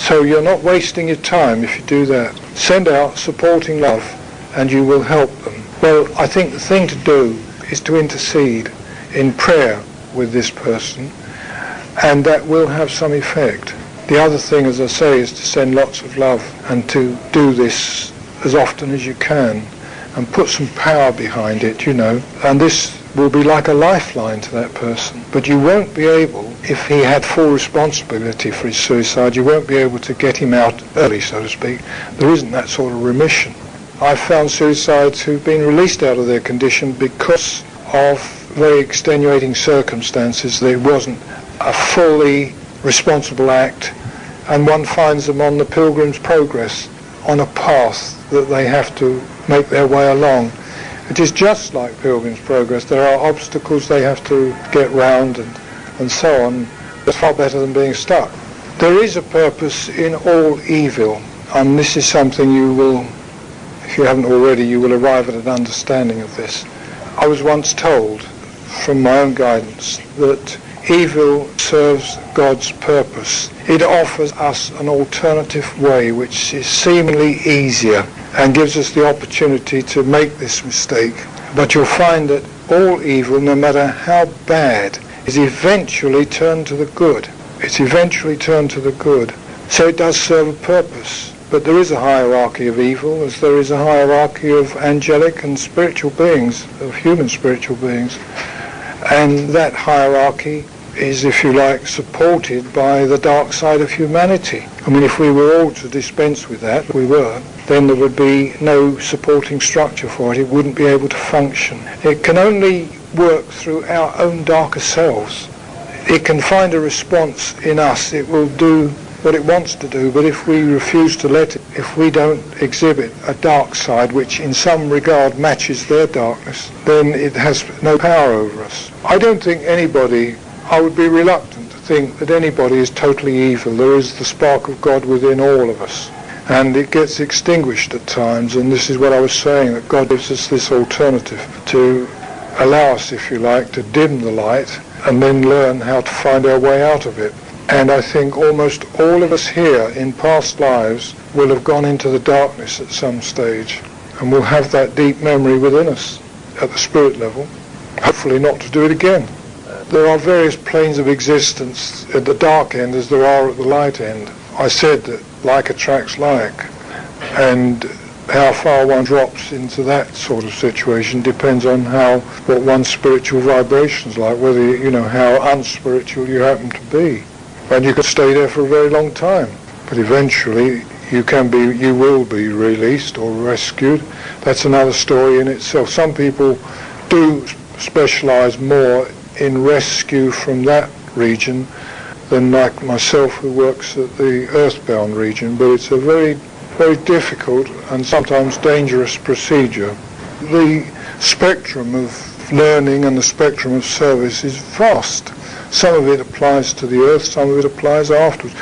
So you're not wasting your time if you do that. Send out supporting love and you will help them. Well, I think the thing to do is to intercede in prayer with this person, and that will have some effect. The other thing, as I say, is to send lots of love and to do this as often as you can and put some power behind it, and this will be like a lifeline to that person. But you won't be able, if he had full responsibility for his suicide, you won't be able to get him out early, so to speak. There isn't that sort of remission. I've found suicides who've been released out of their condition because of very extenuating circumstances. There wasn't a fully responsible act, and one finds them on the pilgrim's progress, on a path that they have to make their way along. It is just like pilgrim's progress. There are obstacles they have to get round and so on. It's far better than being stuck. There is a purpose in all evil, and this is something you will, if you haven't already, you will arrive at an understanding of this. I was once told from my own guidance that evil serves God's purpose. It offers us an alternative way which is seemingly easier and gives us the opportunity to make this mistake. But you'll find that all evil, no matter how bad, is eventually turned to the good. It's eventually turned to the good. So it does serve a purpose. But there is a hierarchy of evil, as there is a hierarchy of angelic and spiritual beings, of human spiritual beings. And that hierarchy is, if you like, supported by the dark side of humanity. I mean, if we were all to dispense with that, we were, then there would be no supporting structure for it. It wouldn't be able to function. It can only work through our own darker selves. It can find a response in us. It will do what it wants to do, but if we refuse to let it, if we don't exhibit a dark side which in some regard matches their darkness, then it has no power over us. I don't think anybody, I would be reluctant to think that anybody is totally evil. There is the spark of God within all of us, and it gets extinguished at times, and this is what I was saying, that God gives us this alternative to allow us, if you like, to dim the light and then learn how to find our way out of it. And I think almost all of us here in past lives will have gone into the darkness at some stage, and will have that deep memory within us at the spirit level, hopefully not to do it again. There are various planes of existence at the dark end as there are at the light end. I said that like attracts like, and how far one drops into that sort of situation depends on what one's spiritual vibration's like, whether how unspiritual you happen to be. And you can stay there for a very long time, but eventually you will be released or rescued. That's another story in itself. Some people do specialize more in rescue from that region than like myself, who works at the earthbound region, but it's a very, very difficult and sometimes dangerous procedure. The spectrum of learning and the spectrum of service is vast. Some of it applies to the earth, some of it applies afterwards.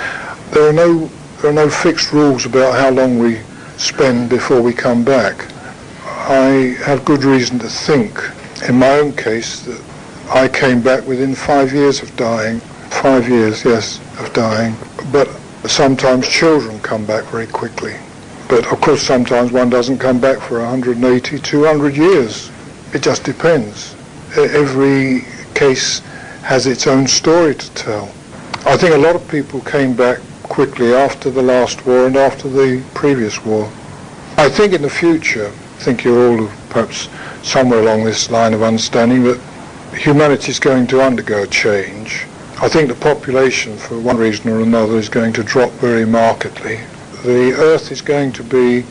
There are no fixed rules about how long we spend before we come back. I have good reason to think, in my own case, that I came back within 5 years of dying. 5 years, yes, of dying. But sometimes children come back very quickly. But of course sometimes one doesn't come back for 180, 200 years. It just depends. Every case has its own story to tell. I think a lot of people came back quickly after the last war and after the previous war. I think in the future, I think you're all perhaps somewhere along this line of understanding that humanity is going to undergo a change. I think the population, for one reason or another, is going to drop very markedly. The earth is going to be,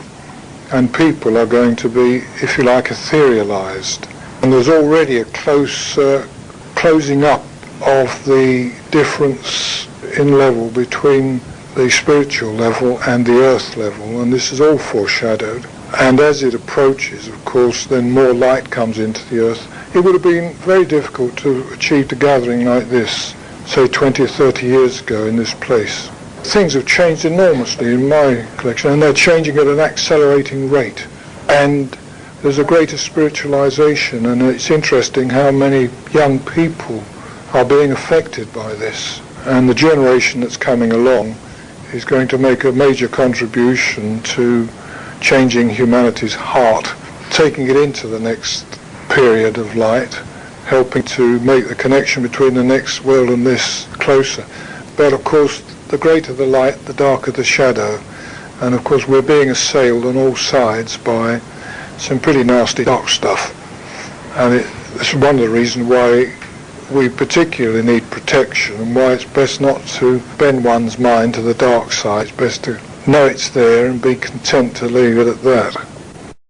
and people are going to be, if you like, etherealized. And there's already a closing up of the difference in level between the spiritual level and the earth level, and this is all foreshadowed. And as it approaches, of course, then more light comes into the earth. It would have been very difficult to achieve a gathering like this, say 20 or 30 years ago in this place. Things have changed enormously in my collection, and they're changing at an accelerating rate. And there's a greater spiritualization, and it's interesting how many young people are being affected by this. And the generation that's coming along is going to make a major contribution to changing humanity's heart, taking it into the next period of light, helping to make the connection between the next world and this closer. But of course, the greater the light, the darker the shadow. And of course, we're being assailed on all sides by some pretty nasty dark stuff. And it's one of the reasons why we particularly need protection, and why it's best not to bend one's mind to the dark side. It's best to know it's there and be content to leave it at that.